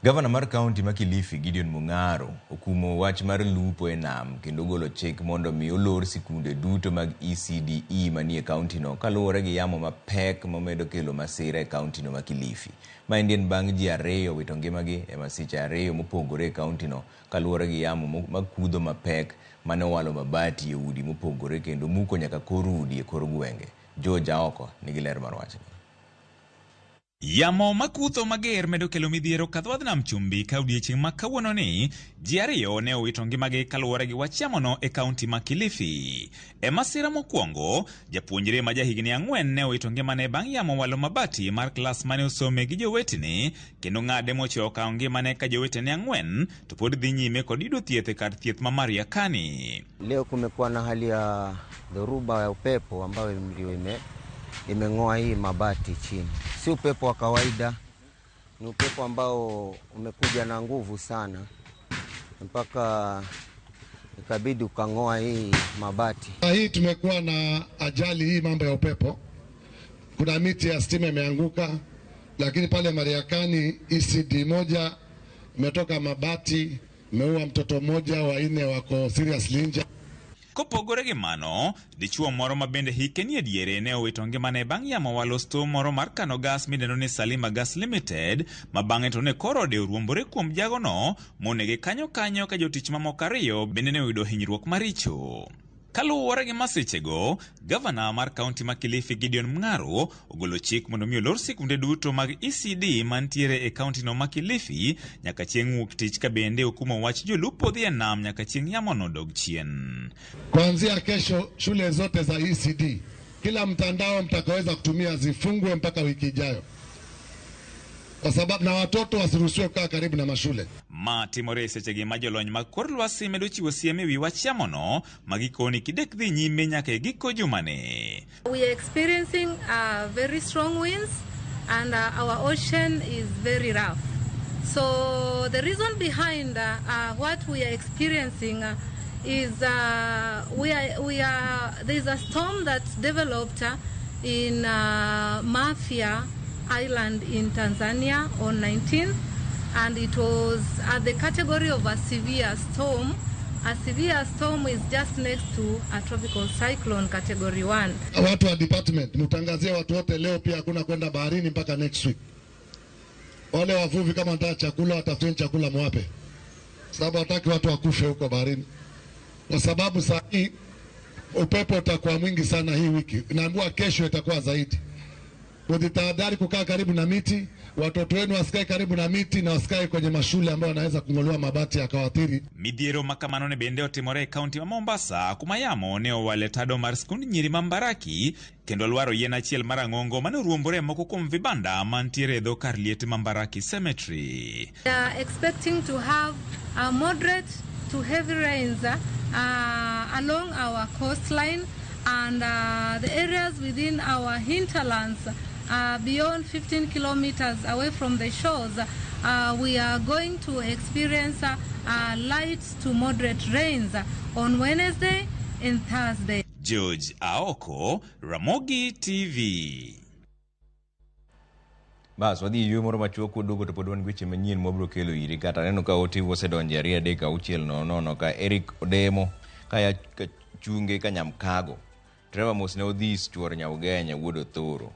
Governor mar County ma Kilifi Gideon Mung'aro okumo wach mar lupo e nam kendo golo chik mondo mi olor sikunde duto mag ECDE manie county no kaluwore gi yamo mapek momedo kelo masira e county no ma Kilifi. Maendi en bang' ji ariyo wito ngimagi e masiche ariyo mopogore e county no kaluwore gi yamo makudho mapek mane owalo mabati e udi mopogore kendo muko nyaka kor udi e kor gwenge. George Aoko nigi ler mar wachni. Yamo makutho mager medo kelo midhiero kadhwadh nam chumbi ka odiechieng' ma kawuono ni ji ariyo ne owito ngimagi kaluwore gi wach yamono e kaunti ma Kilifi. E masira mokwongo, japuonjre ma jahigni 4 ne owito ngimane bang' yamo walo mabati mar klas mane osome gi jowetene kendo ng'ade mochweyo okawo ngimane ka jowetene 4 to pod dhi nyime kod yudo thieth e kar thieth ma Mariakani. Leo kumekuwa na hali ya dhoruba ya upepo ambayo ndio imeng'oa hii mabati chini. Si upepo wa kawaida, ni upepo ambao umekuja na nguvu sana mpaka ikabidi ukang'oa hii mabati. Hii tumekuwa na ajali hii mambo ya upepo. Kuna miti ya stima imeanguka, lakini pale Mariakani ECD moja imetoka mabati, imeua mtoto mmoja, wa 4 wako seriously injured. Kopogore gi mano, dichuo moro ma bende hike ni ediere ne owito ngimane bang' yamo walo sto moro mar kano gas midendo ni Salima Gas Limited, ma bang'e to ne koro de oruombore kuom jagono monege kanyo ka jotich mamoko 2 bende ne oyudo hinyruok maricho. Kaluwore gi masichego, Governor mar County ma Kilifi Gideon Mung'aro ogolo chik mondo mi olor sikunde duto mag ECD mantiere e county no ma Kilifi nyaka chieng' wuok tich ka bende okumo wach jolupo dhi e nam nyaka chieng' yamono dog chien. Kuanzia kesho shule zote za ECD, kila mtandao mtakaweza kutumia zifungwe mpaka wiki ijayo, kwa sababu na watoto wasiruhusiwe kukaa karibu na mashule. Timore sechegi ma jolony mag kor lwasi medo chiwo siem ewi wach yamono magikoni kidek dhi nyime nyaka e giko jumane. We are experiencing very strong winds and our ocean is very rough. So the reason behind what we are experiencing is there's a storm that developed in Mafia Island in Tanzania on 19th, and it was at the category of a severe storm. A severe storm is just next to a tropical cyclone category 1. Watu wa department mtangazia watu wote leo pia hakuna kwenda baharini mpaka next week. Wale wavuvi kama wanataka chakula watafuteni chakula mwape, sababu hataki watu wakufe huko baharini, kwa sababu saa hii upepo utakuwa mwingi sana hii wiki. Naambiwa kesho itakuwa zaidi. Mjitahadhari kukaa karibu na miti, watoto wenu wasikae karibu na miti na wasikae kwenye mashule ambayo wanaweza kung'olewa mabati yakawaathiri. Midhiero makamano ne bende otimore e kaunti ma Mombasa kuma yamo ne owale tado mar skund nyiri Mambaraki kendo lwaro yien achiel mar ang'ongo mane oruombore moko kuom vibanda mantiere e dho kar liet Mambaraki Cemetery. We are expecting to have moderate to heavy rains along our coastline and the areas within our hinterlands. Beyond 15 kilometers away from the shores, we are going to experience light to moderate rains on Wednesday and Thursday. George Aoko, Ramogi TV. Bas wadhi yue moro machuok duogo to pod wan gweche manyien mobro kelo iri kata neno ka otivo osedonje 2:06 ka Eric Odemo kaya chunge ka Nyamkago. Trevor Mosne odhis chuor Nyaugenya wuod Othoro.